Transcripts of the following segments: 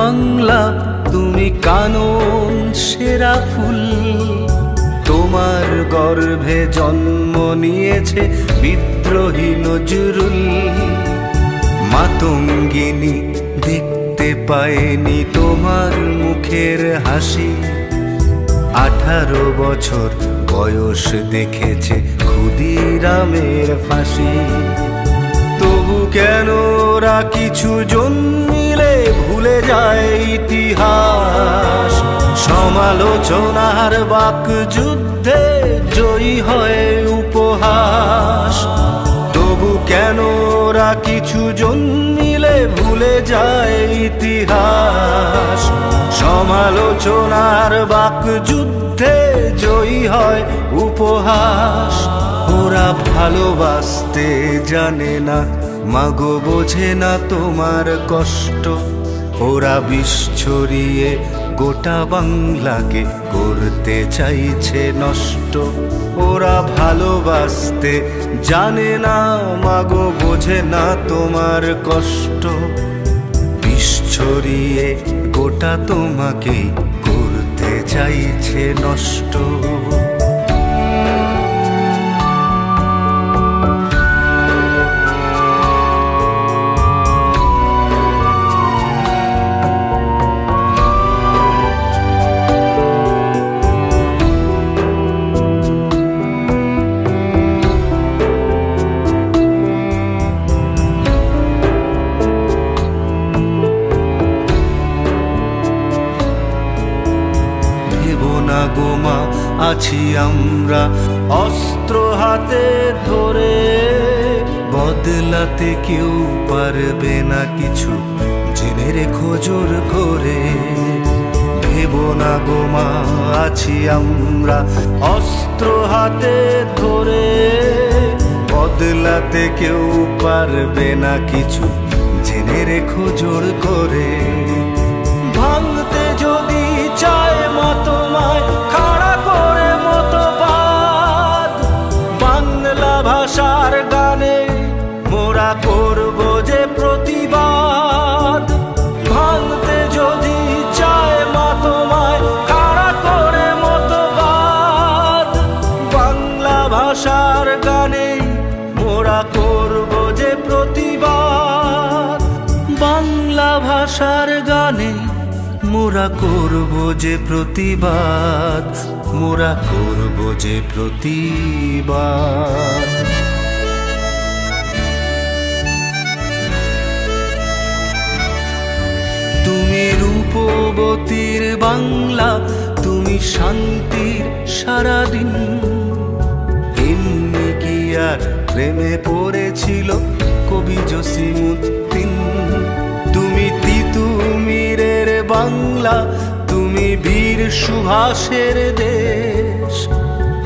বাংলা তুমি কানন সেরা ফুল। তোমার গর্ভে জন্ম নিয়েছে বিদ্রোহী নজরুল। মাতঙ্গিনী দেখতে পায়নি তোমার মুখের হাসি। 18 বছর বয়স দেখেছে ক্ষুদিরামের ফাঁসি। তবু কেন ওরা কিছু জন মিলে ভুলে যায় ইতিহাস। সমালোচনার বাক যুদ্ধে জয়ী হয় উপহাস। তবু কেন ওরা কিছু জন মিলে ভুলে যায় ইতিহাস। সমালোচনার বাক যুদ্ধে জয়ী হয় উপহাস। ওরা ভালোবাসতে জানে না, মাগো বোঝে না তোমার কষ্ট। ওরা বিষ ছড়িয়ে গোটা বাংলাকে করতে চাইছে নষ্ট। ওরা ভালোবাসতে জানে না, মাগো বোঝে না তোমার কষ্ট। বিষ ছড়িয়ে গোটা তোমাকে করতে চাইছে নষ্ট। গোমা আছি আমরা অস্ত্র হাতে ধরে। বদলাতে কেউ পারবে না কিছু, জেনে রেখো জোর করে। ভেবো না গোমা আছি আমরা অস্ত্র হাতে ধরে। বদলাতে কেউ পারবে না কিছু, জেনে রেখো জোর করে। ভাঙতে যদি চায় তোমায় খাড়া করে মতবাদ, বাংলা ভাষার গানে মোরা করব যে প্রতিবাদ। ভাঙতে যদি চায় তোমায় খাড়া করে মতবাদ, বাংলা ভাষার গানে মোরা করব যে প্রতিবাদ। বাংলা ভাষার গানে মোরা করব যে প্রতিবাদ। মোরা করব যে প্রতিবাদ। তুমি রূপবতীর বাংলা, তুমি শান্তির সারাদিন। এমনি কি আর প্রেমে পড়েছিল কবি জসিমউদ্দিন? তুমি তিতুমিরের বাংলা, তুমি বীর সুভাষের দেশ।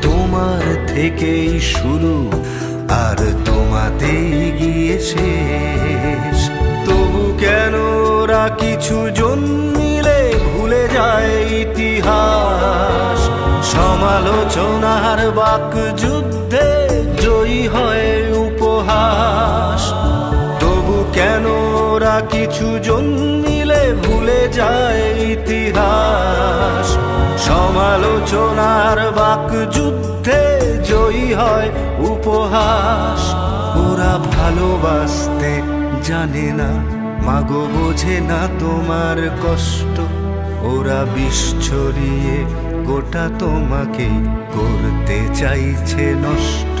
তোমার থেকেই শুরু আর তোমাতেই গিয়ে শেষ। তবু কেন ওরা কিছু জন মিলে ভুলে যায় ইতিহাস। সমালোচনার বাক যুদ্ধে জয়ী হয় উপহাস। তবু কেন ওরা কিছু জন মিলে ভুলে যায় ইতিহাস। সমালোচনার বাক যুদ্ধে জয়ী হয় উপহাস। ওরা ভালোবাসতে জানে না, মাগো বোঝে না তোমার কষ্ট। ওরা বিষ ছড়িয়ে গোটা তোমাকে করতে চাইছে নষ্ট।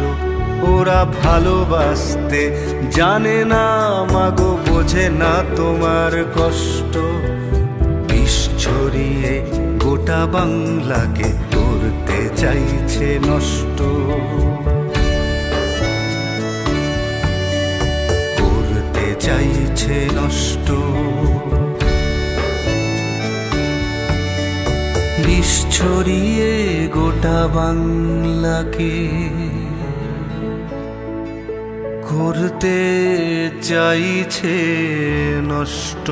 ওরা ভালোবাসতে জানে না, মাগো বোঝে না তোমার কষ্ট। বিষ ছড়িয়ে গোটা বাংলাকে করতে চাইছে নষ্ট। করতে চাইছে নষ্ট। বিষ ছড়িয়ে গোটা বাংলাকে করতে চাইছে নষ্ট।